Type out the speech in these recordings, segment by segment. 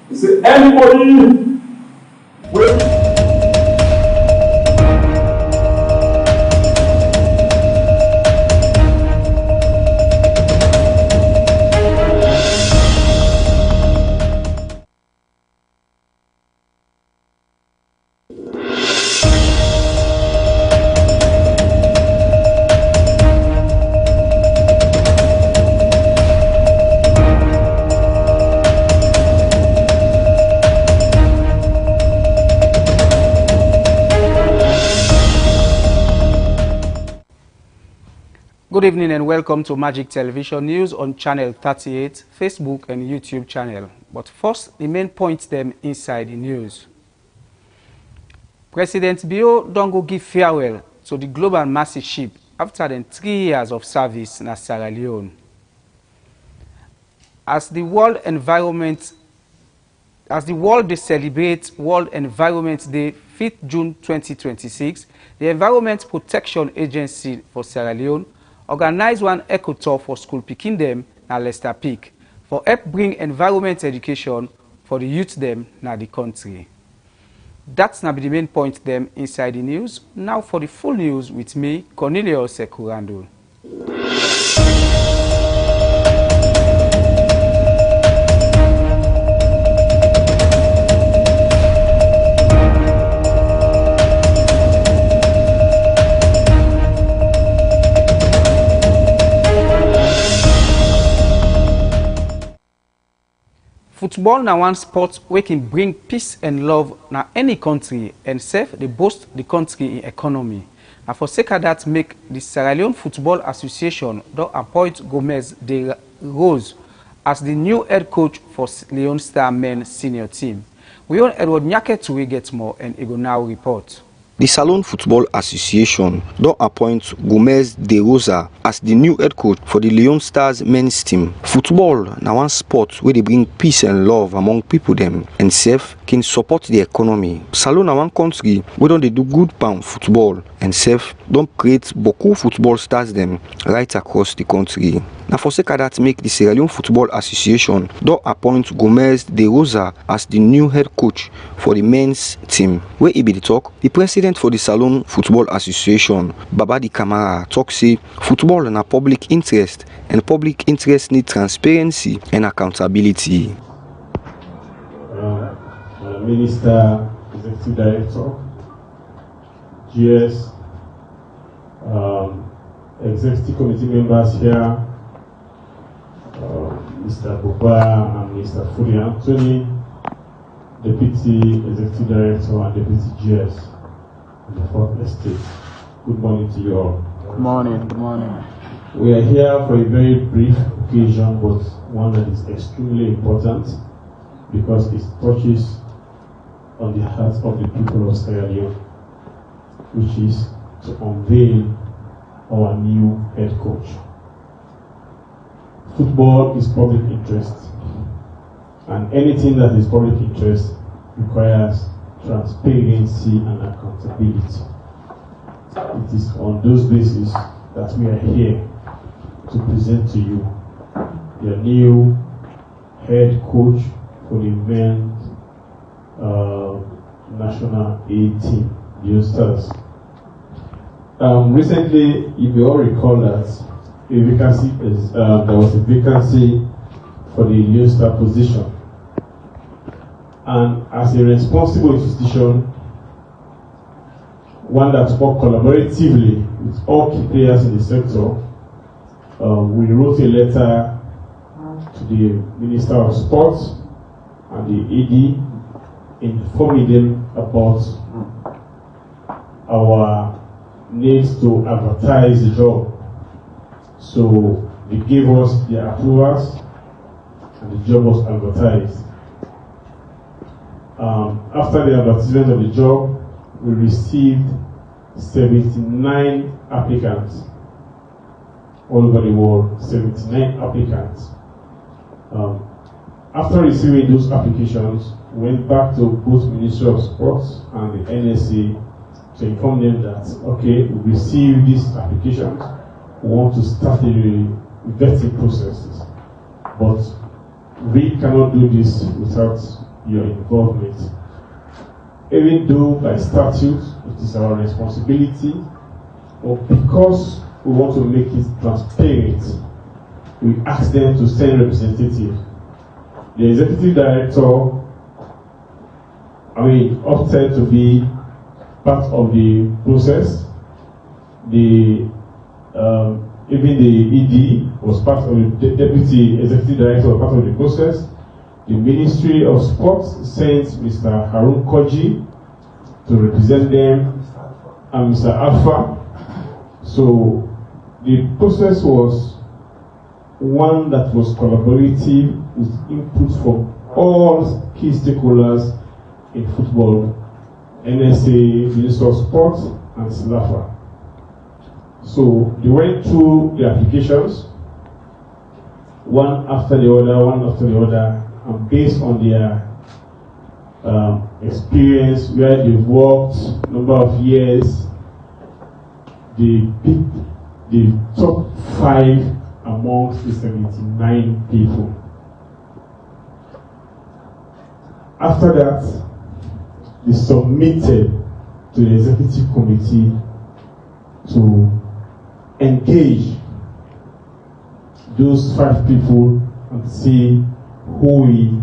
Is there anybody with Good evening and welcome to Magic Television News on Channel 38, Facebook and YouTube channel. But first, the main points them inside the news. President Bio don't go give farewell to the global massive ship after 3 years of service in Sierra Leone. As the world they celebrate World Environment Day 5th June 2026, the Environment Protection Agency for Sierra Leone organize one eco tour for school pikin dem na Leicester Peak for help bring environment education for the youth dem na the country. That's na be the main point them inside the news. Now for the full news with me, Cornelius Sekurando. Football na one sport wey can bring peace and love na any country and sef dey boost the country in economy. Na for sake of that make the Sierra Leone Football Association don appoint Gomez de Rose as the new head coach for Leone Star men senior team. We own Edward Nyaketu we get more and he go now report. The Salone Football Association don appoint Gomez de Rosa as the new head coach for the Leone Stars men's team. Football na one sport where they bring peace and love among people them and sef can support the economy. Salone na one country where don they do good pound football and sef don create beaucoup football stars them right across the country. Now for sake of that make the Sierra Leone Football Association don appoint Gomez de Rosa as the new head coach for the men's team. Where he be the talk, the president for the Salone Football Association, Babadi Kamara, talk say football na public interest and public interest need transparency and accountability. Minister, Executive Director, GS, Executive Committee members here, Mr. Boba and Mr. Furi Anthony, Deputy Executive Director and Deputy GS in the Fourth Estate. Good morning to you all. Good morning, good morning. We are here for a very brief occasion, but one that is extremely important because it touches on the hearts of the people of Sierra Leone, which is to unveil our new head coach. Football is public interest, and anything that is public interest requires transparency and accountability. It is on those bases that we are here to present to you your new head coach for the men's national A team, the Stars. Recently, if you all recall that there was a vacancy for the Leone Star position, and as a responsible institution, one that works collaboratively with all key players in the sector, we wrote a letter to the Minister of Sports and the AD informing them about our needs to advertise the job. So they gave us their approvals and the job was advertised. After the advertisement of the job, we received 79 applicants all over the world, 79 applicants. After receiving those applications, we went back to both Ministry of Sports and the NSA to inform them that, okay, we received these applications, we want to start the vetting processes, but we cannot do this without your involvement. Even though by statute it is our responsibility, or because we want to make it transparent, we ask them to send representatives. The executive director, opted to be part of the process. Even the ED was part of the deputy executive director was part of the process. The Ministry of Sports sent Mr. Harun Koji to represent them and Mr. Alpha. So the process was one that was collaborative with input from all key stakeholders in football, NSA, Minister of Sports, and SLAFA. So they went through the applications, one after the other, and based on their experience, where they worked, number of years, they picked the top 5 amongst the 79 people. After that, they submitted to the executive committee to engage those 5 people and see who will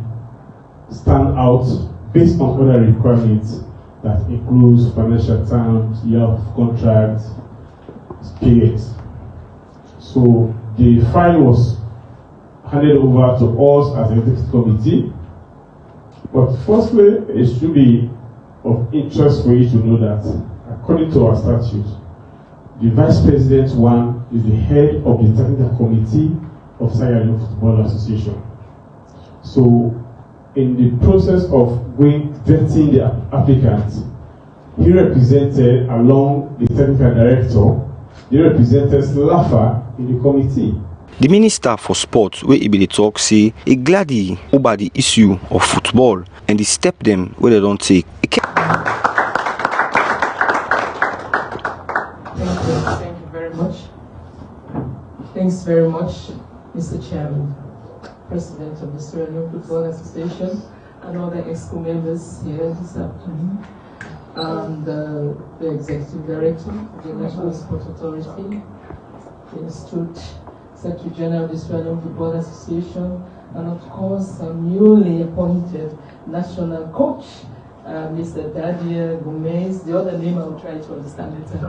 stand out based on other requirements that includes financial terms, year of contract, experience. So the file was handed over to us as executive committee. But firstly, it should be of interest for you to know that according to our statute, the Vice President one is the head of the technical committee of Sierra Leone Football Association. So in the process of vetting the applicants, he represented, along the technical director, he represented SLAFA in the committee. The Minister for Sport, where he be the talk, say he glad over the issue of football and he step them where they don't take. Thank you very much. Thanks very much, Mr. Chairman, President of the Sierra Leone Football Association, and other EXCO members here this afternoon, and the Executive Director of the National Sport Authority, the Institute Secretary General of the Sierra Leone Football Association, and of course, a newly appointed national coach, Mr. Dadia Gomez. The other name I will try to understand later.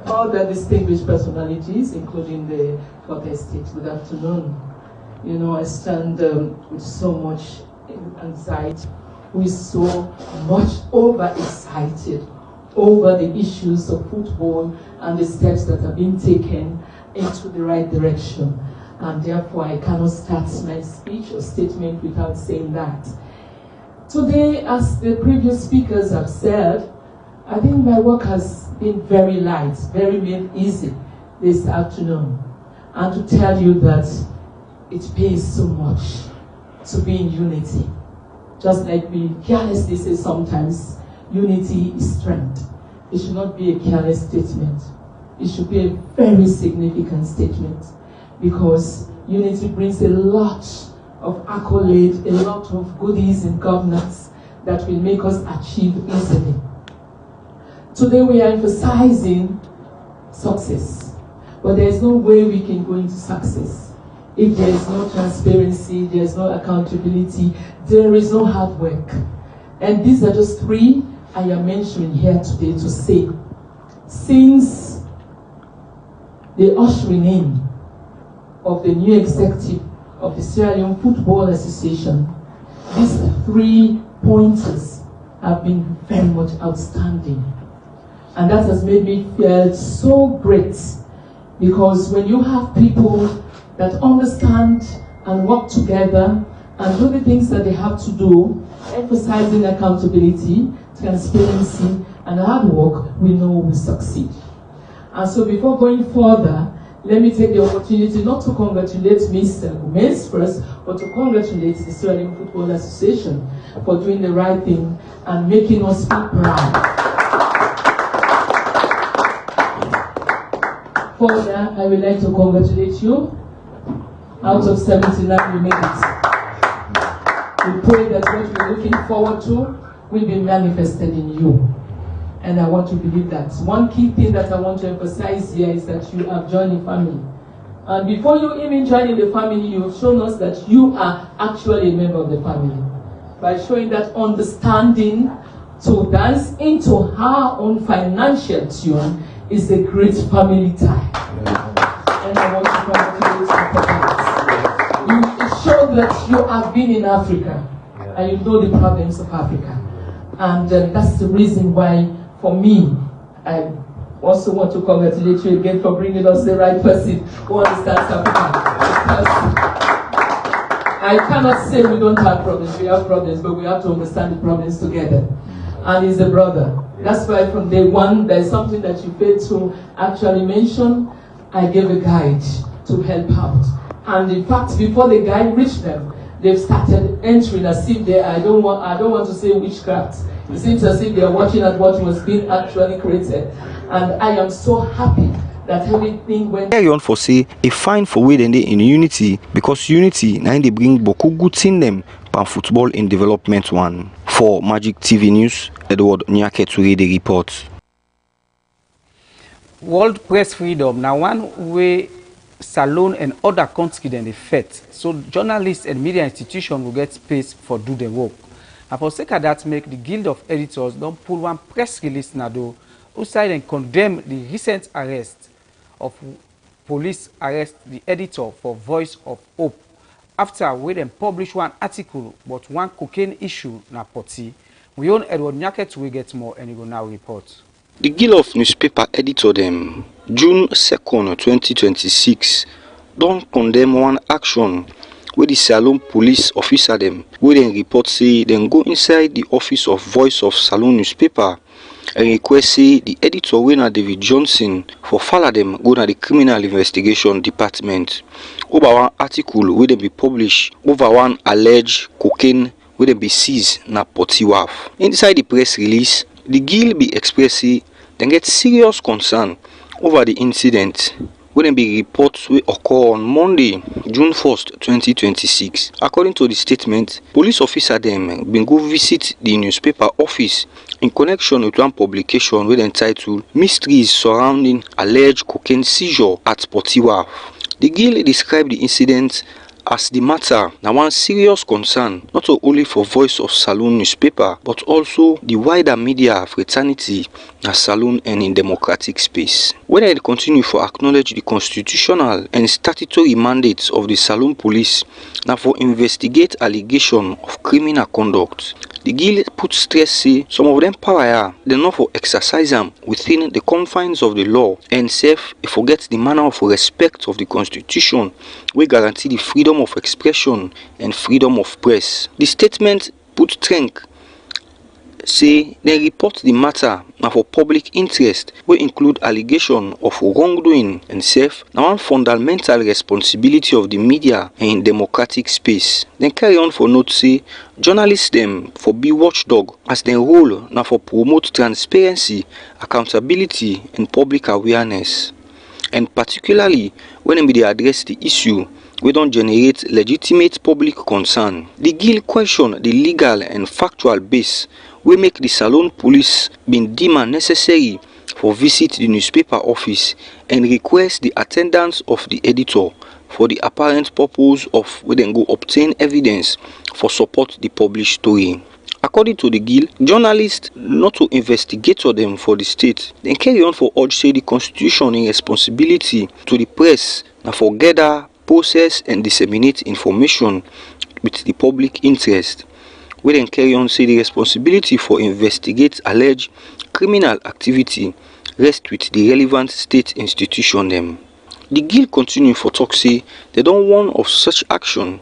All the distinguished personalities, including the Fourth Estate. Good afternoon. You know, I stand with so much anxiety. We're so much overexcited over the issues of football and the steps that are being taken into the right direction. And therefore, I cannot start my speech or statement without saying that. Today, as the previous speakers have said, I think my work has been very light, very easy this afternoon. And to tell you that it pays so much to be in unity. Just like we carelessly say sometimes, unity is strength. It should not be a careless statement. It should be a very significant statement, because unity brings a lot of accolade, a lot of goodies in governance that will make us achieve easily. Today we are emphasizing success, but there is no way we can go into success if there is no transparency, there is no accountability, there is no hard work. And these are just 3 I am mentioning here today to say, since the ushering in of the new executive of the Sierra Leone Football Association, these 3 pointers have been very much outstanding. And that has made me feel so great, because when you have people that understand and work together and do the things that they have to do, emphasizing accountability, transparency, and hard work, we know we succeed. And so before going further, let me take the opportunity not to congratulate Mr. Gomez first, but to congratulate the Sierra Leone Football Association for doing the right thing and making us feel proud. Further, I would like to congratulate you. Out of 79, you made it. We pray that what we're looking forward to will be manifested in you. And I want to believe that. One key thing that I want to emphasize here is that you have joined a family. And before you even join in the family, you've shown us that you are actually a member of the family. By showing that understanding to dance into her own financial tune is a great family tie. And I want to congratulate you for that. You showed that you have been in Africa and you know the problems of Africa. And that's the reason why, for me, I also want to congratulate you again for bringing us the right person who understands Africa. Because I cannot say we don't have problems. We have problems, but we have to understand the problems together. And he's a brother. That's why from day one, there's something that you failed to actually mention. I gave a guide to help out. And in fact, before the guide reached them, they've started entering as if they, I don't want to say witchcraft. It seems as if they are watching at what was being actually created. And I am so happy that everything went. Carry on for say a fine for way they in unity, because unity now they bring beaucoup good in them pan football in development one. For Magic TV News, Edward Nyaketure the report. World press freedom now one way salon and other countries then they fet. So journalists and media institutions will get space for do the work. And for sake of that, make the Guild of Editors don't pull one press release now though, who side and condemn the recent arrest of police arrest the editor for Voice of Hope after we then publish one article but one cocaine issue na poti. We own Edward Nyaket we get more and he will now report. The Guild of Newspaper Editor them June 2nd 2026 don't condemn one action where the Salon police officer them where then report say then go inside the office of Voice of Salon newspaper and request say the editor winner David Johnson for follow them go to the criminal investigation department over one article where they be published over one alleged cocaine where they be seized na Potiwaf. Inside the press release, the Guild be expressing then get serious concern over the incident when be reports will occur on Monday, June 1st, 2026. According to the statement, police officer them been go visit the newspaper office in connection with one publication with entitled Mysteries Surrounding Alleged Cocaine Seizure at Potiwaf. The Guild described the incident as the matter now one serious concern not only for Voice of Salon newspaper but also the wider media fraternity as Salon and in democratic space. When I continue for acknowledge the constitutional and statutory mandates of the Salon police now for investigate allegation of criminal conduct. The Guild put stress say some of them power they not for exercise them within the confines of the law and safe forget the manner of respect of the constitution we guarantee the freedom of expression and freedom of press. The statement put strength say they report the matter now for public interest will include allegation of wrongdoing and safe now one fundamental responsibility of the media and in democratic space. Then carry on for note say journalists them for be watchdog as their role now for promote transparency, accountability and public awareness. And particularly when they address the issue we don't generate legitimate public concern. The Guild question the legal and factual base we make the Salon police been deemed necessary for visit the newspaper office and request the attendance of the editor for the apparent purpose of we then go obtain evidence for support the published story. According to the Guild, journalists not to investigate them for the state, then carry on for urge say the constitution in responsibility to the press now for gather, process and disseminate information with the public interest. We then carry on say the responsibility for investigate alleged criminal activity rest with the relevant state institution them. The Guild continue for talk say they don't warn of such action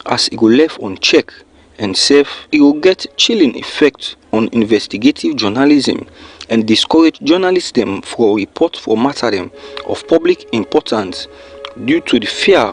as it go left unchecked and safe it will get chilling effect on investigative journalism and discourage journalists them for report for matter them of public importance due to the fear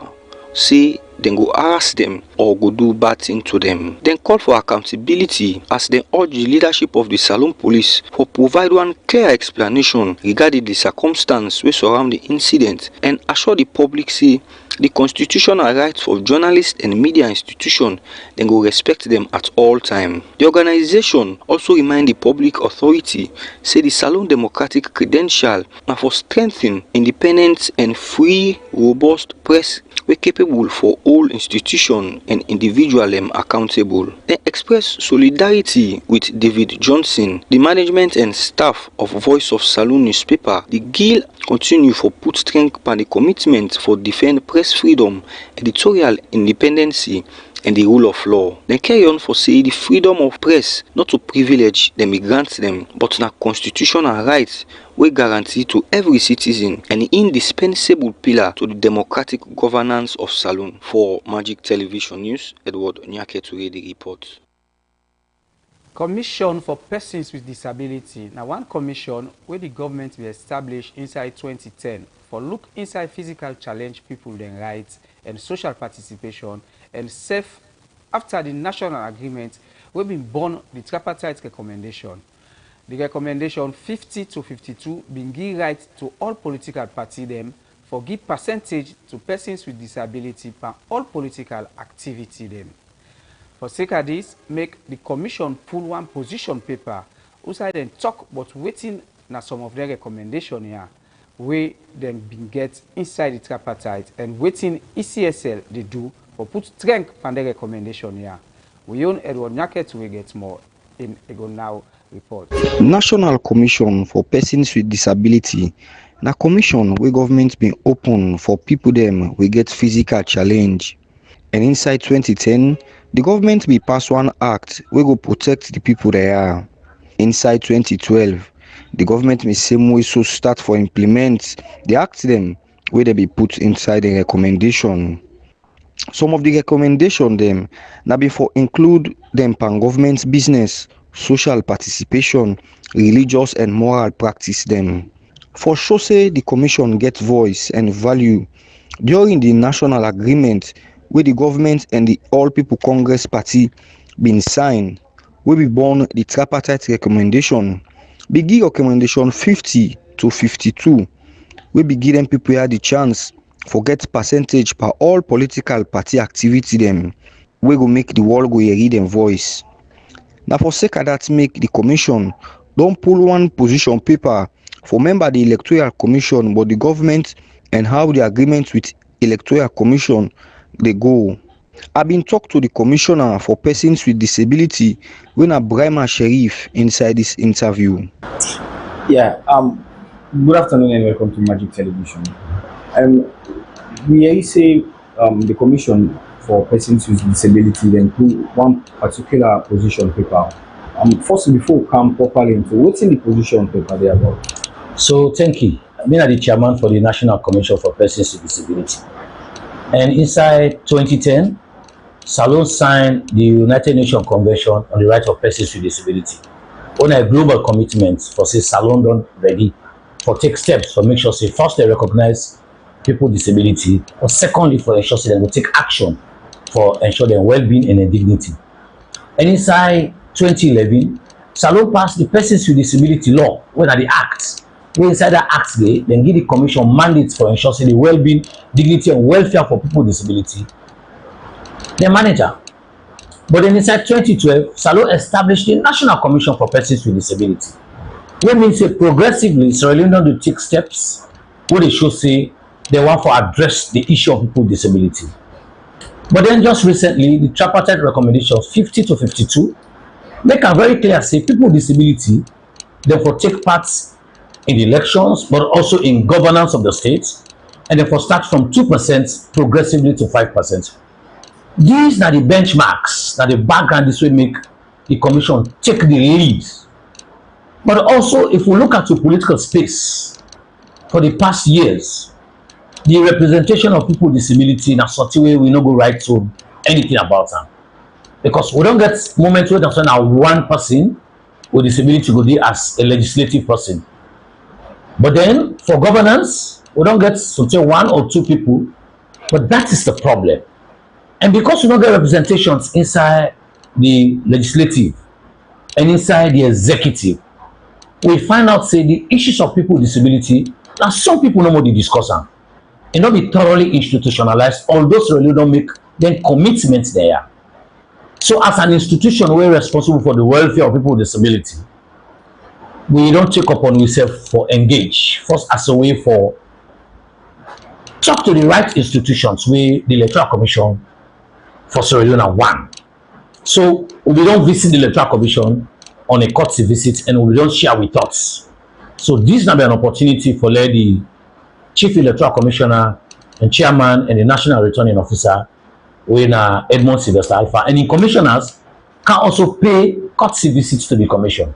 say then go harass them or go do bad thing to them. Then call for accountability as they urge the leadership of the Salon police for provide one clear explanation regarding the circumstance which surround the incident and assure the public say The constitutional rights of journalists and media institutions, then go respect them at all time. The organization also remind the public authority say the Salon democratic credential na for strengthen independent and free, robust press wey capable for all institutions and individual accountable. They express solidarity with David Johnson, the management and staff of Voice of Salon newspaper. The Guild continue for put strength on the commitment for defend press freedom, editorial independence and the rule of law. They carry on for say the freedom of press not to privilege them grant them, but na constitutional rights we guarantee to every citizen, an indispensable pillar to the democratic governance of Salon. For Magic Television News, Edward Nyake to read the report. Commission for Persons with Disability. Now, one commission where the government will establish inside 2010 for look inside physical challenge people their rights and social participation and safe after the national agreement will be born the tripartite recommendation. The recommendation 50 to 52 being give right to all political party them for give percentage to persons with disability per all political activity them. For sake of this, make the commission pull one position paper outside then talk about waiting na some of their recommendation here where then been get inside the tripartite and waiting ECSL they do for put strength on the recommendation here. We own Edward Nyake to get more in Ego Now report. National Commission for Persons with Disability na commission where government been open for people them we get physical challenge. And inside 2010, the government be pass one act we go protect the people they are. Inside 2012, the government may same way so start for implement the act them where they be put inside the recommendation. Some of the recommendation them now before include them pan government business, social participation, religious and moral practice them. For sure say the commission get voice and value during the national agreement where the government and the All People Congress Party been signed, we be born the tripartite recommendation. Be give recommendation 50 to 52. We be give them people had the chance for get percentage per all political party activity them. We go make the world go hear them voice. Now for sake of that make the commission don't pull one position paper for member the electoral commission but the government and how the agreement with electoral commission they go. I've been talked to the commissioner for persons with disability when a Brahma Sheriff inside this interview. Yeah, good afternoon and welcome to Magic Television. We say the commission for persons with disability then put one particular position paper. First, before we come properly into what's in the position paper there about. So thank you. I'm the chairman for the National Commission for Persons with Disability. And inside 2010, Salon signed the United Nations Convention on the Rights of Persons with Disability. On a global commitment for say Salon done ready for take steps for make sure say first they recognize people with disability, or secondly for ensure say they will take action for ensure their well-being and their dignity. And inside 2011, Salon passed the Persons with Disability Law, where are the acts. Where inside that act they then give the commission mandates for ensuring the well-being, dignity and welfare for people with disability. The manager. But then inside 2012, Salon established the National Commission for Persons with Disability. What means say progressively Sierra Leone to take steps where they should say they want to address the issue of people with disability. But then just recently, the tripartite recommendations 50 to 52 make a very clear say people with disability therefore take part in the elections, but also in governance of the states, and therefore start from 2% progressively to 5%. These are the benchmarks, that the background this will make the commission take the lead. But also, if we look at the political space for the past years, the representation of people with disability in a certain way we not go right to anything about them. Because we don't get moments where there's one person with disability go there as a legislative person. But then for governance, we don't get something one or two people, but that is the problem. And because we don't get representations inside the legislative and inside the executive, we find out say the issues of people with disability, now some people no more discuss them. it not be thoroughly institutionalized, although Sierra Leone don't make then commitments there. So as an institution, we're responsible for the welfare of people with disability. We don't take upon ourselves for engage, first as a way for talk to the right institutions where the Electoral Commission for Sierra Leone one. So we don't visit the Electoral Commission on a courtesy visit and we don't share with us. So this now be an opportunity for the Chief Electoral Commissioner and Chairman and the National Returning Officer, when Edmond Sylvester Alpha, and the commissioners can also pay courtesy visits to the commission.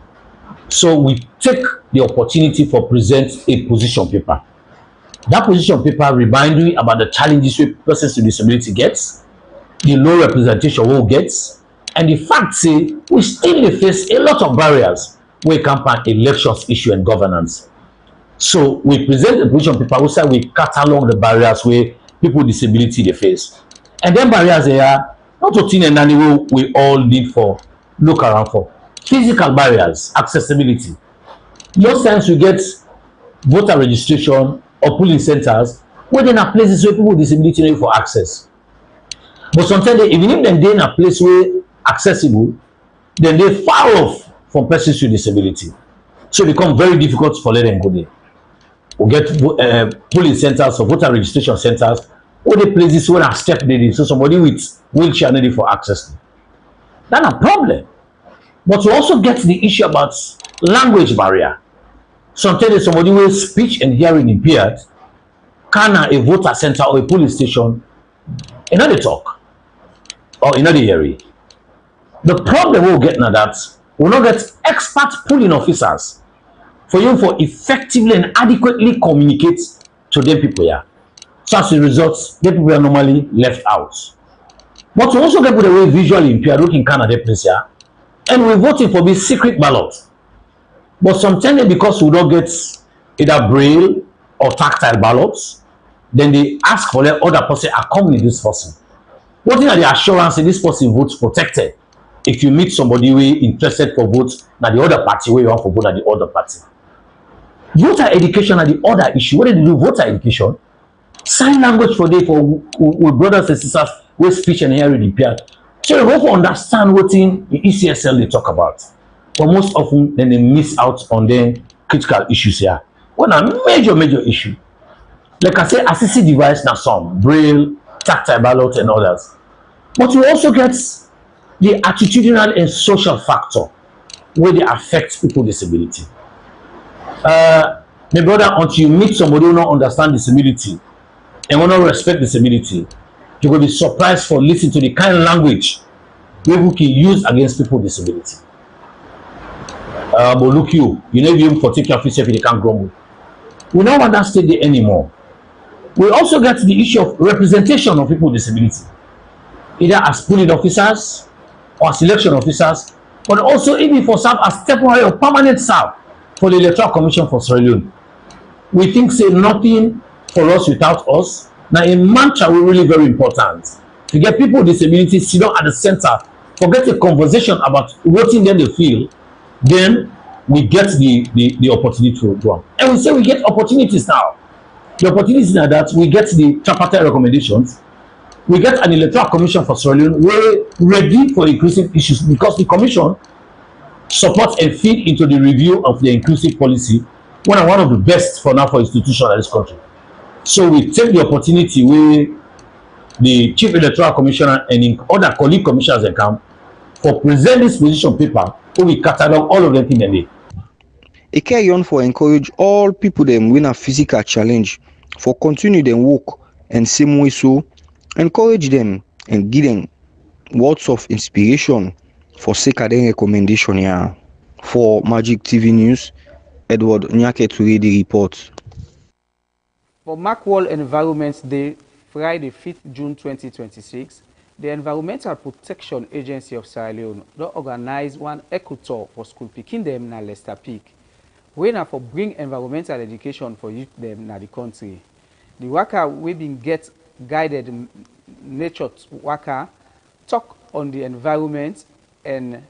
So we take the opportunity for present a position paper. That position paper remind you about the challenges we persons with disability gets, the low representation we gets, and the fact say we still face a lot of barriers when it comes to elections issue and governance. So we present a position paper, we say we catalog the barriers where people with disability they face. And then barriers they are not to thin and any we all need for look around for. Physical barriers, accessibility. Most times we get voter registration or polling centers where there are places where people with disability need for access. But sometimes even if they're in a place where accessible, then they far off from persons with disability. So it becomes very difficult for them go there. We get polling centers or voter registration centers or the places where are step needed, so somebody with wheelchair needed for access. That's a problem. But we also get the issue about language barrier. Sometimes somebody with speech and hearing impaired can a voter center or a police station in order talk or in order hearing. The problem we'll get now that we'll not get expert polling officers for you for effectively and adequately communicate to them people here. So as a result, the people are normally left out. But we also get people the way visually impaired looking Canada place here, and we're voting for this secret ballot. But sometimes because we don't get either braille or tactile ballots, then they ask for the other person accompany this person. What is the assurance that this person votes protected if you meet somebody who is interested for votes now the other party where you want for vote at the other party? Voter education are the other issue. What do they do? Voter education. Sign language for them for brothers and sisters with speech and hearing impaired. So they hope to understand what in the ECSL they talk about. But most often then they miss out on the critical issues here. What a major issue. Like I say, assistive device now some braille, tactile ballot and others. But we also get the attitudinal and social factor where they affect people with disability. My brother, until you meet somebody who don't understand disability and will not respect disability, you will be surprised for listening to the kind of language we can use against people with disability. But look you know even for take your face if they can't grumble. We don't want that state there anymore. We also get the issue of representation of people with disability, either as polling officers or as election officers, but also even for serve as temporary or permanent staff for the Electoral Commission for Sierra Leone. We think say nothing for us without us. Now a mantra is really very important. To get people with disabilities sit down at the center, forget a conversation about what in them they feel, then we get the opportunity to go on. And we say we get opportunities now. The opportunities now that we get the tripartite recommendations, we get an Electoral Commission for Sierra Leone, we're ready for inclusive issues because the commission supports and feed into the review of the inclusive policy, one of the best for now for institutions in this country. So we take the opportunity where the Chief Electoral Commissioner and other colleague commissioners that come for present this position paper where we catalog all of them in the day. A carry on for encourage all people them win a physical challenge for continue them work and same way so encourage them and give them words of inspiration for sake of their recommendation here. For Magic TV News, Edward Nyake to read the report. For Mark World Environment Day, Friday 5th June 2026, the Environmental Protection Agency of Sierra Leone will organize one eco tour for school picking them na Leicester Peak. We now for bring environmental education for youth them na the country. The worker we been get guided nature worker talk on the environment and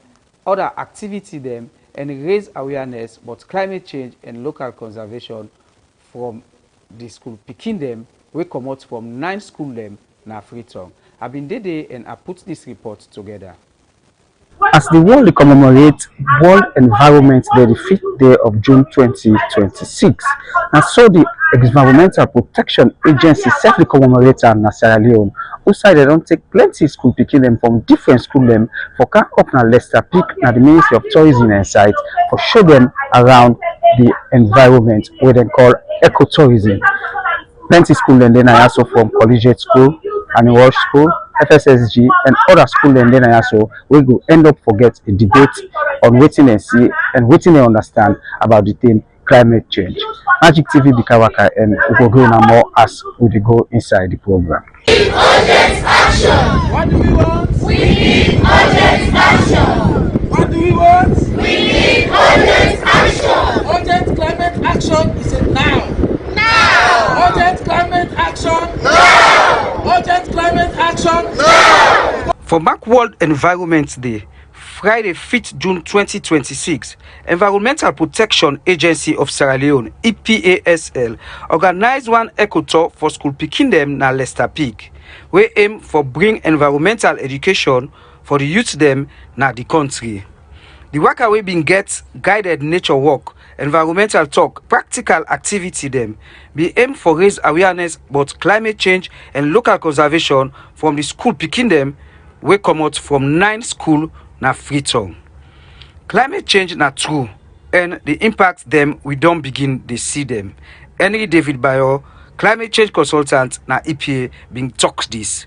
other activity them and raise awareness about climate change and local conservation from the school picking them wey comot from 9 school dem na Freetown. I been dey and I put this report together. As the world commemorates World Environment Day, the 5th day of June 2026, and so the Environmental Protection Agency safely commemorates in Sierra Leone, who side they don't take plenty school picking them from different school them for come up na Leicester Peak na the Ministry of Tourism and Site for show them around the environment where they call ecotourism. Plenty school then I also from collegiate school, Annual School, FSSG, and other school and then I also we go end up forget a debate on waiting and see and waiting and understand about the theme climate change. Magic TV Bikawaka and we go now more as we go inside the program. Urgent action! What do we want? We need urgent action! What do we want? We need urgent action! Urgent climate action is a now. Now! Urgent climate action. Now! Urgent climate action. Now! For Mark World Environment Day, Friday 5th June 2026, Environmental Protection Agency of Sierra Leone, TVSL, organized one eco tour for school pikin dem na Leicester Peak. We aim for bring environmental education for the youth dem na the country. The work we been get guided nature walk, environmental talk, practical activity them be aim for raise awareness about climate change and local conservation from the school pikin dem we come out from 9 school na Freetown. Climate change na true and the impact them we don't begin to see them. Henry David Bayo, climate change consultant na EPA, been talk this.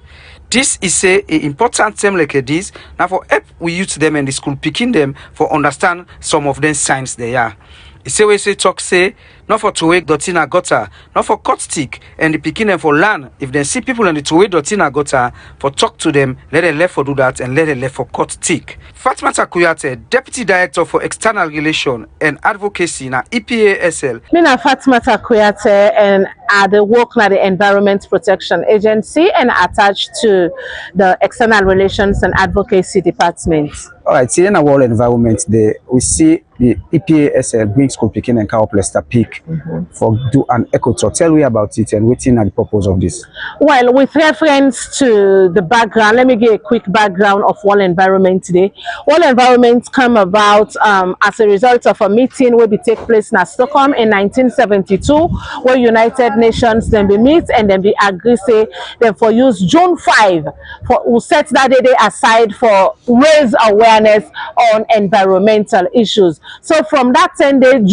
This is a important term like this now for help we use them and the school picking them for understand some of them signs they are. It's a way say talk say not for to wake dotina gutter, not for cut stick and the picking them for land. If they see people in the to wake dotina gutter for talk to them, let them left for do that and let them left for cut stick. Fatmata Kuyate, Deputy Director for External Relation and Advocacy na EPASL. Me na Fatmata Kuyate and I work at the Environment Protection Agency and attached to the External Relations and Advocacy Department. All right, today in our World Environment Day, we see the EPASL bring school picking and come up Leicester Peak for do an eco tour. Tell me about it and what's in the purpose of this. Well, with reference to the background, let me give a quick background of World Environment Day. World Environment come about as a result of a meeting where we take place in Stockholm in 1972, where United Nations then we meet and then we agree say then for use June 5 for we set that day aside for raise awareness on environmental issues. So from that 10-day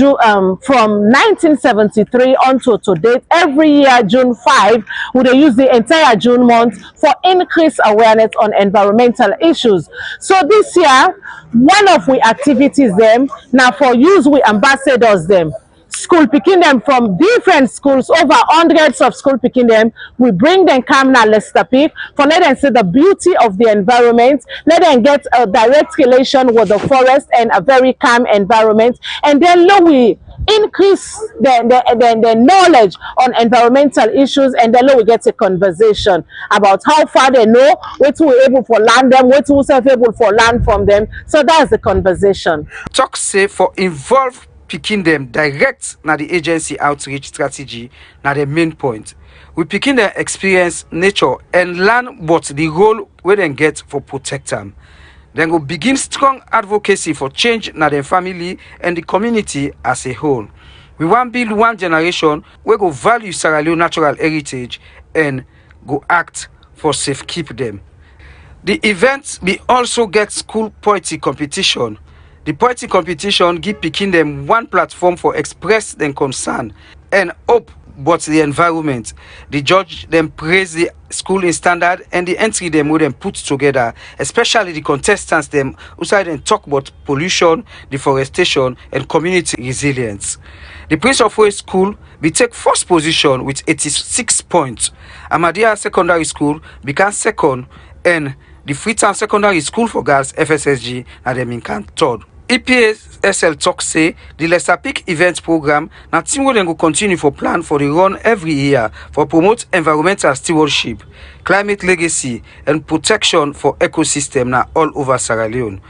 from 1973 until to date, every year June 5 we they use the entire June month for increased awareness on environmental issues. So this year one of we activities them now for use we ambassadors them. School picking them from different schools, over hundreds of school picking them. We bring them come now Leicester Peak for let them see the beauty of the environment, let them get a direct relation with the forest and a very calm environment, and then we increase the knowledge on environmental issues, and then we get a conversation about how far they know, what we're able for land them, what we're able for land from them. So that's the conversation. Talk say for involve picking them direct na the agency outreach strategy na the main point. We picking them experience nature and learn what the role we then get for protect them. Then we begin strong advocacy for change na the family and the community as a whole. We want build one generation we go value Sierra Leone natural heritage and go act for safe keep them. The event we also get school poetry competition. The poetry competition give picking them one platform for express their concern and hope about the environment. The judge then praise the school in standard and the entry them would then put together, especially the contestants them who side and talk about pollution, deforestation and community resilience. The Prince of Wales School we take first position with 86 points. Ahmadiyya Secondary School became second, and the Freetown Secondary School for Girls FSSG and them in third. EPASL talk say the Leicester Peak event program na team will then go continue for plan for the run every year for promote environmental stewardship, climate legacy and protection for ecosystem na all over Sierra Leone.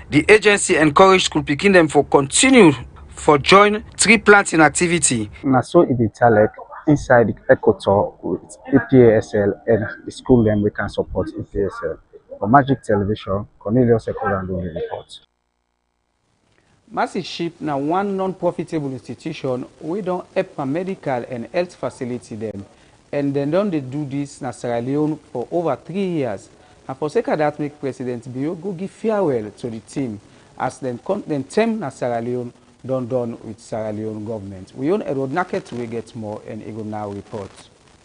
The agency encourage school picking them for continue for join tree planting activity. Na so it be like inside the Equator with TVSL and the school them we can support TVSL. For Magic Television, Cornelius Ekorando will report. Mercy Ship na one non-profitable institution wey don help medical and health facility dem, and dem don dey do this na Sierra Leone for over 3 years. And for sake of that, make President Bio go give farewell to the team as dem term na Sierra Leone don done with Sierra Leone government. We own Edward Naket wey get more and he go now report.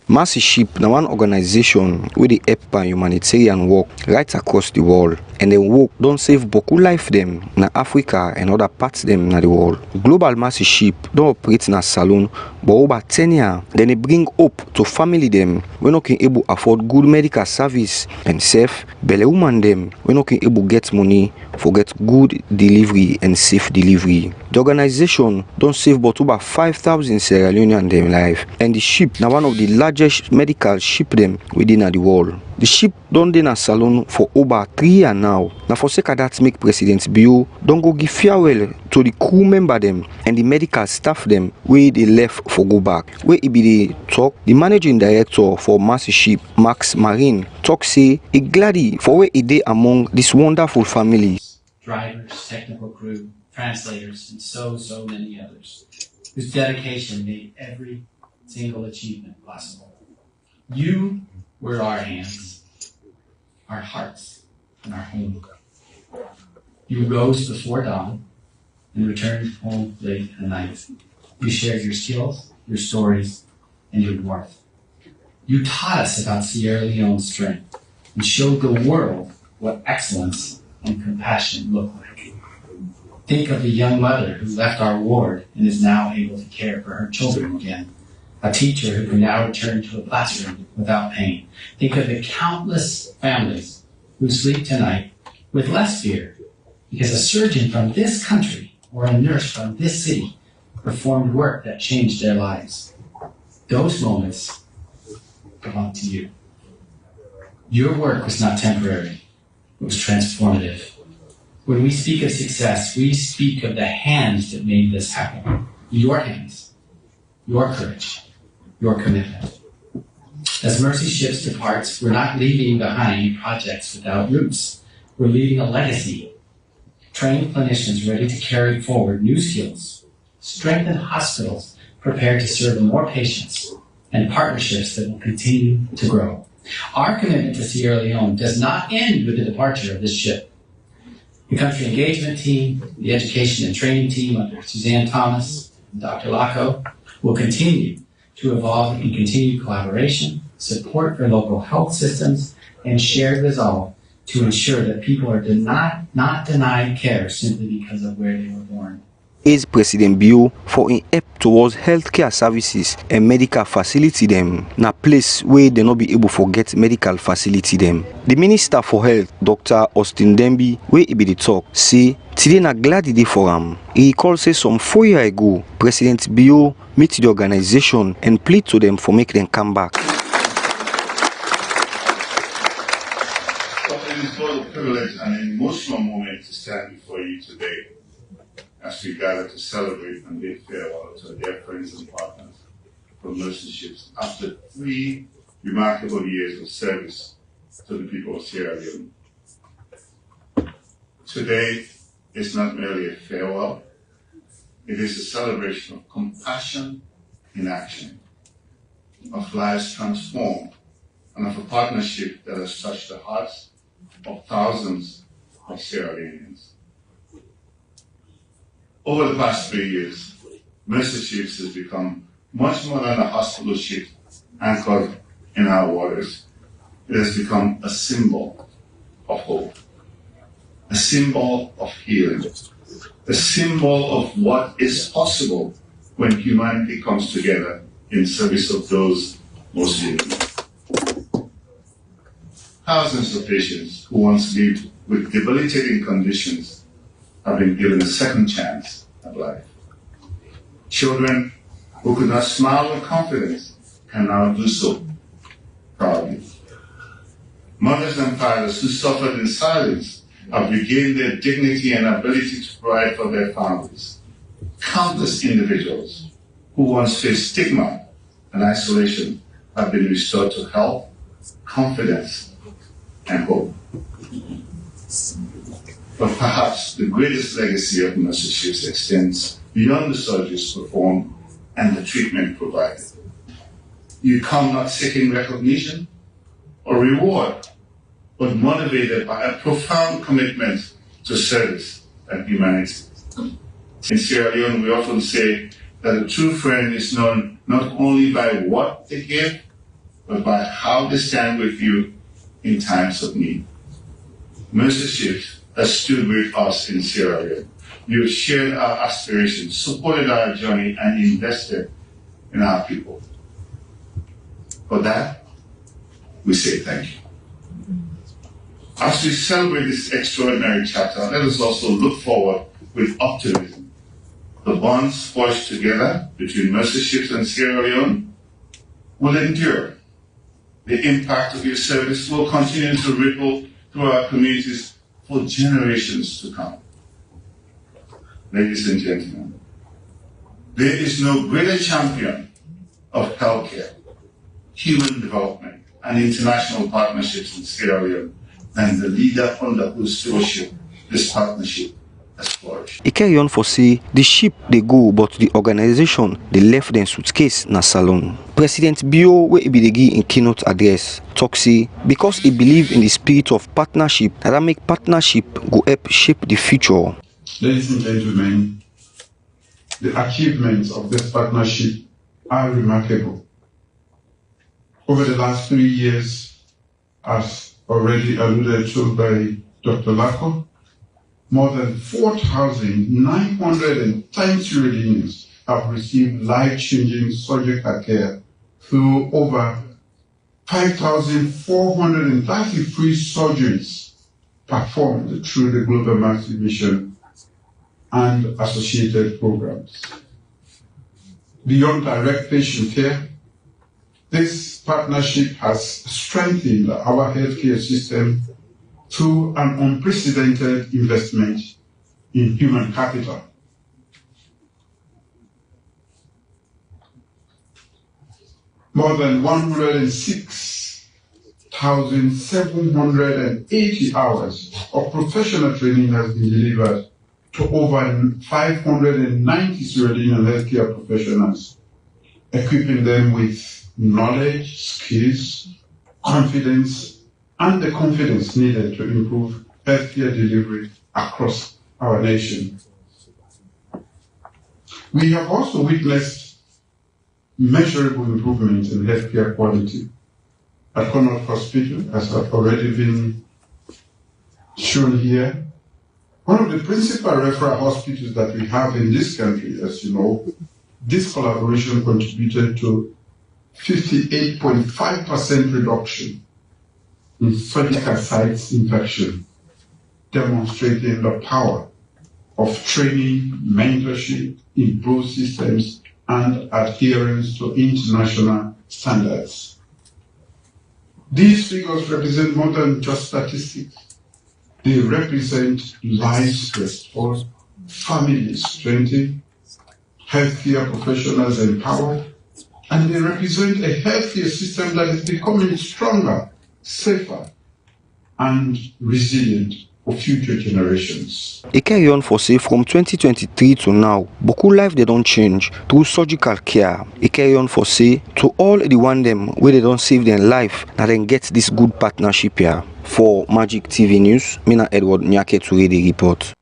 Mercy Ship na one organization wey dey help humanitarian work right across the world, and dem work don save boku life dem na Africa and other parts dem na the world. Global Mercy Ship don operate na Salone for over 10 years. Dem dey bring hope to family dem wey no can able afford good medical service, and safe belle woman dem wey no can able get money for get good delivery and safe delivery. The organization don save about over 5,000 Sierra Leonean dem life, and the ship na one of the largest medical ship them within the world. The ship don dey na Salone for over 3 years now. Now for sake of that, make President Bio don go give farewell to the crew member them and the medical staff them where they left for go back. Where he be the talk, the managing director for Mercy Ship, Max Marine, talk say he glad for where he dey among this wonderful family. Drivers, technical crew, translators, and so many others whose dedication made every single achievement possible. You were our hands, our hearts, and our home. You rose before dawn and returned home late at night. You shared your skills, your stories, and your warmth. You taught us about Sierra Leone's strength and showed the world what excellence and compassion look like. Think of the young mother who left our ward and is now able to care for her children again. A teacher who can now return to a classroom without pain. Think of the countless families who sleep tonight with less fear because a surgeon from this country or a nurse from this city performed work that changed their lives. Those moments belong to you. Your work was not temporary, it was transformative. When we speak of success, we speak of the hands that made this happen. Your hands, your courage, your commitment. As Mercy Ships departs, we're not leaving behind projects without roots. We're leaving a legacy. Trained clinicians ready to carry forward new skills, strengthen hospitals prepared to serve more patients, and partnerships that will continue to grow. Our commitment to Sierra Leone does not end with the departure of this ship. The country engagement team, the education and training team under Suzanne Thomas and Dr. Laco will continue to evolve in continued collaboration, support for local health systems, and shared resolve to ensure that people are not denied care simply because of where they were born. Is President Bio for in help towards healthcare services and medical facility them na place where they not be able to get medical facility them. The Minister for Health, Dr. Austin Demby, where he be the talk, say today na glad day for him. He recalls say some 4 years ago, President Bio meet the organization and plead to them for make them come back. It is both a privilege and an emotional moment to stand before you today as we gather to celebrate and bid farewell to our dear friends and partners from Mercy Ships after 3 remarkable years of service to the people of Sierra Leone. Today is not merely a farewell, it is a celebration of compassion in action, of lives transformed, and of a partnership that has touched the hearts of thousands of Sierra Leoneans. Over the past 3 years, Mercy Ships has become much more than a hospital ship anchored in our waters. It has become a symbol of hope, a symbol of healing, a symbol of what is possible when humanity comes together in service of those most needy. Thousands of patients who once lived with debilitating conditions have been given a second chance at life. Children who could not smile with confidence can now do so proudly. Mothers and fathers who suffered in silence have regained their dignity and ability to provide for their families. Countless individuals who once faced stigma and isolation have been restored to health, confidence, and hope. But perhaps the greatest legacy of Mercy Ships extends beyond the surgeries performed and the treatment provided. You come not seeking recognition or reward, but motivated by a profound commitment to service and humanity. In Sierra Leone, we often say that a true friend is known not only by what they give, but by how they stand with you in times of need. Mercy Ships has stood with us in Sierra Leone. You have shared our aspirations, supported our journey, and invested in our people. For that, we say thank you. As we celebrate this extraordinary chapter, let us also look forward with optimism. The bonds forged together between Mercy Ships and Sierra Leone will endure. The impact of your service will continue to ripple through our communities for generations to come. Ladies and gentlemen, there is no greater champion of healthcare, human development, and international partnerships in Sierra Leone than the leader under whose stewardship this partnership has flourished. E carry on for say the ship they go, but the organization they left them suitcase na salon. President Bio, where he be the give in keynote address, talk say because he believe in the spirit of partnership, that make partnership go help shape the future. Ladies and gentlemen, the achievements of this partnership are remarkable. Over the last 3 years, as already alluded to by Dr. Lako, more than 4,910 Sierra Leoneans have received life-changing surgical care through over 5,433 surgeries performed through the Global Massive Mission and associated programs. Beyond direct patient care, this partnership has strengthened our healthcare system through an unprecedented investment in human capital. More than 106,780 hours of professional training has been delivered to over 590 Sierra Leonean healthcare professionals, equipping them with knowledge, skills, confidence, and the confidence needed to improve healthcare delivery across our nation. We have also witnessed measurable improvements in healthcare quality at Connaught Hospital, as have already been shown here. One of the principal referral hospitals that we have in this country, as you know, this collaboration contributed to 58.5% reduction in surgical sites infection, demonstrating the power of training, mentorship, improved systems, and adherence to international standards. These figures represent more than just statistics. They represent lives restored, families strengthened, healthcare professionals empowered, and they represent a healthcare system that is becoming stronger, safer, and resilient for future generations. E carry on for say from 2023 to now, beaucoup life they don't change through surgical care. E carry on for say to all the one them where they don't save their life, that then get this good partnership here. For Magic TV News, Mina Edward Nyake to read the report.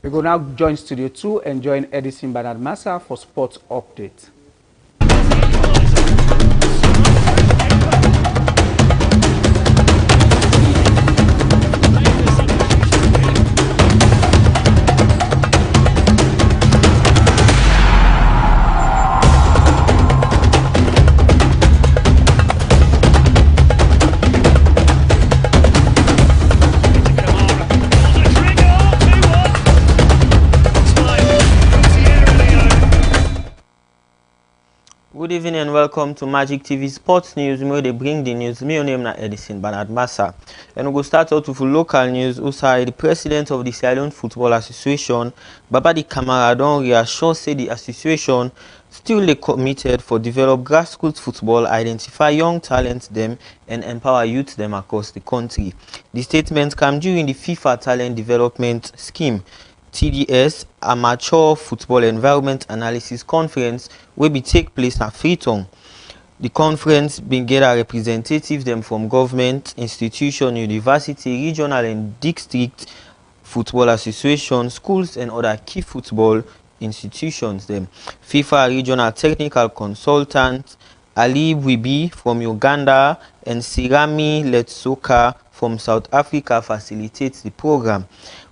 We go now join Studio 2 and join Edison Bernard Massa for sports update. Good evening and welcome to Magic TV Sports News, where they bring the news. My name is Edison Bernard Massa. And we go start out with local news. Also, the president of the Sierra Leone Football Association, Babadi Kamara, don reassure say the association still committed for develop grassroots football, identify young talents them, and empower youth them across the country. The statement came during the FIFA Talent Development Scheme TDS Amateur Football Environment Analysis Conference will be take place at Freetown. The conference bin gather representatives them from government, institution, university, regional and district football association, schools and other key football institutions them. FIFA regional technical consultant Ali Wibi from Uganda and Sirami Letsoka from South Africa facilitates the program.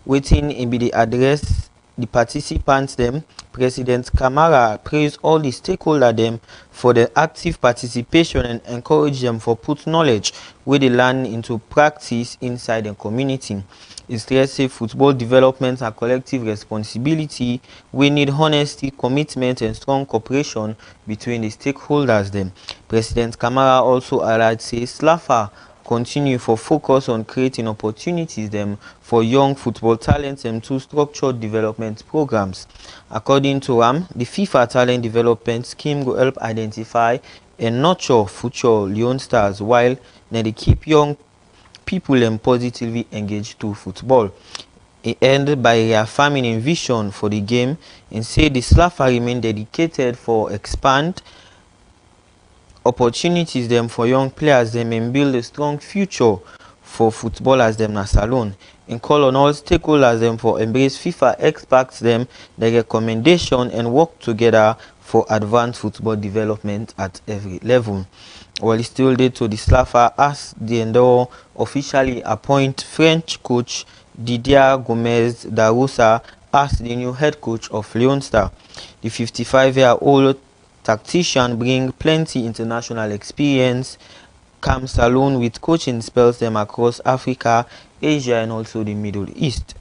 Waiting in be the address the participants them. President Kamara praised all the stakeholders them for their active participation and encourage them for put knowledge where they learn into practice inside the community. He stressed football development and collective responsibility. We need honesty, commitment and strong cooperation between the stakeholders them. President Kamara also allied say SLAFA continue for focus on creating opportunities them for young football talents and to structured development programs. According to the FIFA Talent Development Scheme will help identify and nurture future Leone stars while they keep young people and positively engaged to football. It ended by reaffirming a vision for the game and say the SLAFA remain dedicated for expand opportunities them for young players them and build a strong future for footballers them na salon. In call on all stakeholders them for embrace FIFA experts them their recommendation and work together for advanced football development at every level. Well, it's still there to the SLAFA as the Endor officially appoint French coach Didier Gomez Daroussa as the new head coach of Leone Star. The 55-year-old tactician bring plenty international experience, comes alone with coaching spells them across Africa, Asia and also the Middle East.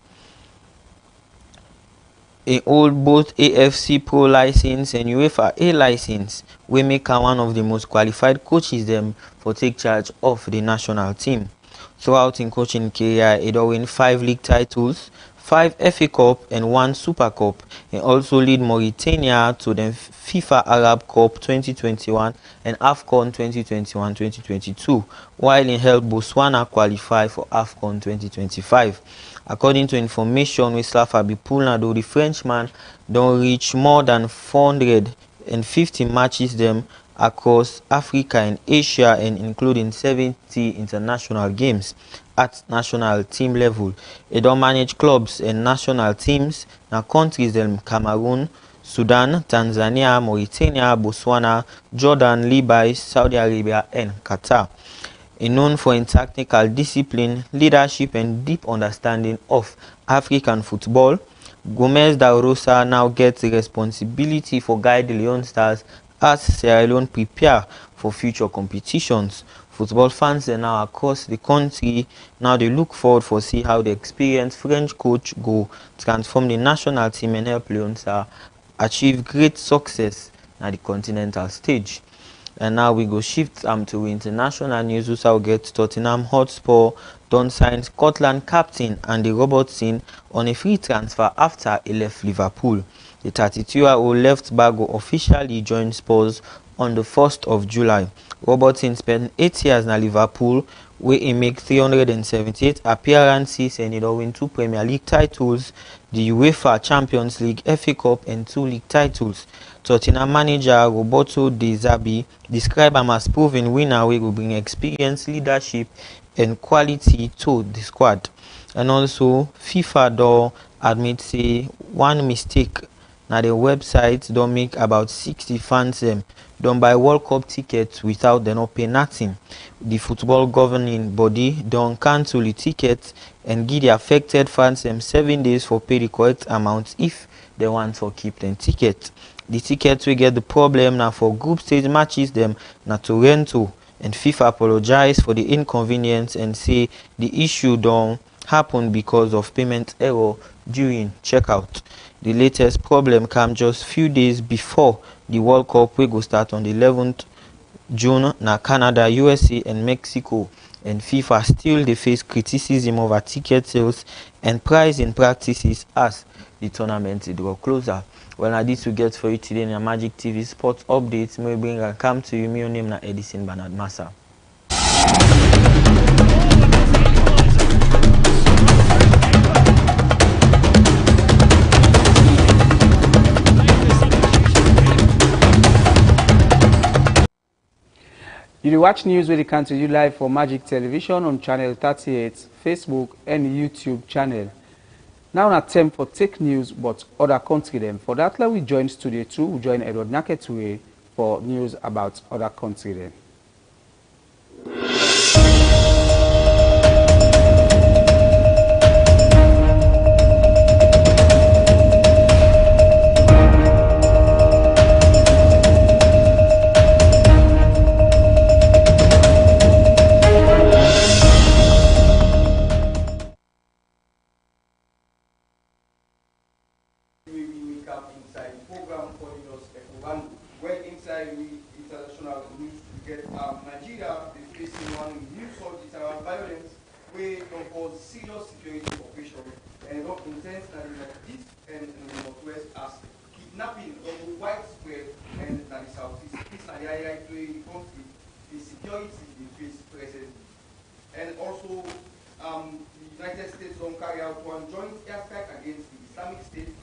He hold both AFC Pro license and UEFA A license, we make him one of the most qualified coaches them for take charge of the national team. Throughout in coaching career, he don win 5 league titles, 5 FA Cup and 1 Super Cup. He also lead Mauritania to the FIFA Arab Cup 2021 and AFCON 2021-2022, while he helped Botswana qualify for AFCON 2025. According to information with SLAFA Bipulnado, the Frenchman don't reach more than 450 matches them across Africa and Asia and including 70 international games at national team level. He don't manage clubs and national teams na countries them Cameroon, Sudan, Tanzania, Mauritania, Botswana, Jordan, Libya, Saudi Arabia and Qatar. He known for his technical discipline, leadership and deep understanding of African football. Gomez Daroussa now gets the responsibility for guide the Leone Stars as Sierra Leone prepare for future competitions. Football fans are now across the country now they look forward for see how the experienced French coach go transform the national team and help Leone Stars achieve great success at the continental stage. And now we go shift to international news. We will get Tottenham Hotspur don sign Scotland captain Andy Robertson on a free transfer after he left Liverpool. The 32-year-old left back will officially join Spurs on the 1st of July. Robertson spent 8 years in Liverpool where he make 378 appearances and he don win 2 Premier League titles, the UEFA Champions League, FA Cup and 2 league titles. Tottenham manager Roberto De Zerbi described him as proven winner who will bring experience, leadership and quality to the squad. And also FIFA don admit say one mistake na the website don make about 60 fans them don buy World Cup tickets without them not pay nothing. The football governing body don cancel the tickets and give the affected fans them 7 days for pay the correct amount if they want to keep them tickets. The tickets we get the problem now for group stage matches them na to rental, and FIFA apologize for the inconvenience and say the issue don't happen because of payment error during checkout. The latest problem came just few days before the World Cup wey go start on the 11th June na Canada, USA and Mexico, and FIFA still dey face criticism over ticket sales and pricing practices as the tournament draw closer. Well, na this we get for you today na Magic TV Sports Updates. May we bring and come to you. My name na Edison Bernard Massa. You watch news wey dey come to you live for Magic Television on channel 38, Facebook and YouTube channel. Now na time for take news but other country them. For that, we join Studio 2, we join Edward Naketue for news about other country them. And also, the United States don't carry out one joint airstrike against the Islamic State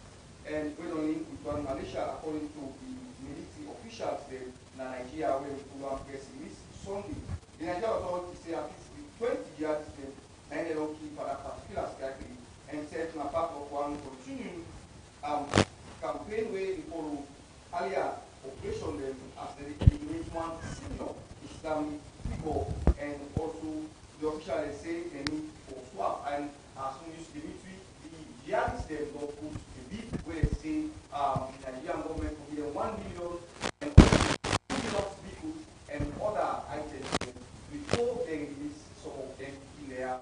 and we don't link with one Malaysia, according to the military officials there in Nigeria, where the program press release Sunday. The Nigerian authorities say at least 20 jihadists ended up killed for that particular strike and said na part of one continuing campaign where they follow earlier operation them as they eliminate one senior Islamic figure, and also the official they say they need for swap, and as soon as the military, the jihadists them don't put the bid where they say the Nigerian government will give them 1 million and vehicles and other items before they release some of them in their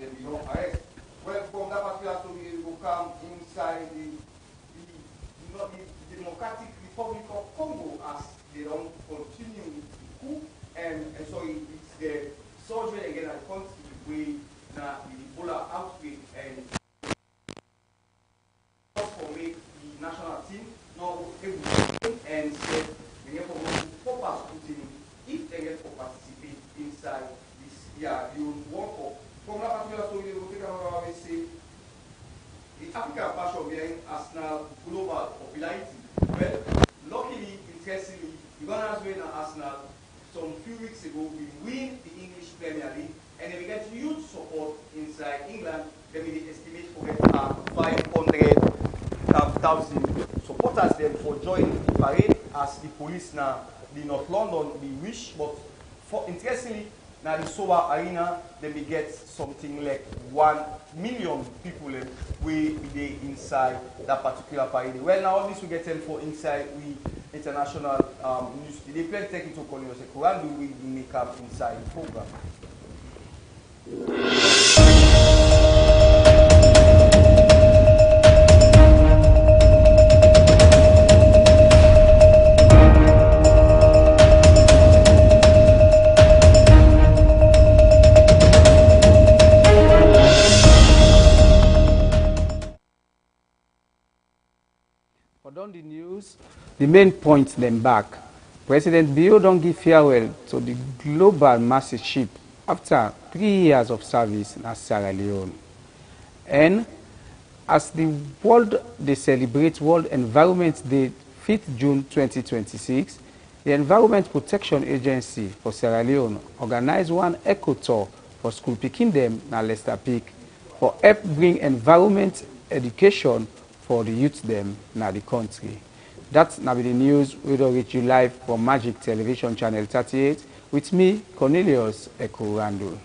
they belong arrest. Well, from that particular story, we will come inside the Democratic Republic of Congo as they don't continue with the coup, and so it's the surgery again at the country where now the Ebola outbreak and for make the national team now able and said they get for purpose putting if they get for participate inside this year the World Cup. From that particular story, we will take another way say the African passion behind Arsenal global popularity. Well, luckily, interestingly, the Gunners win at Arsenal some few weeks ago. We win the English Premier League, and then we get huge support inside England. Then we estimate for get 500,000 supporters then for joining the parade as the police now the North London we wish, but for interestingly now the Sowa Arena then we get something like 1 million people we be inside that particular parade. Well, now all this we get them for inside we international news. They play technical calling us a Quran we make up inside the program. On the news, the main point them back. President Bio don't give farewell to the global mastership after 3 years of service in Sierra Leone. And as the world they celebrate World Environment Day 5th June 2026, the Environment Protection Agency for Sierra Leone organized one eco tour for school picking them na Leicester Peak for help bring environment education for the youth them na the country. That's now the news we will reach you live from Magic Television Channel 38 with me, Cornelius Eko Randall.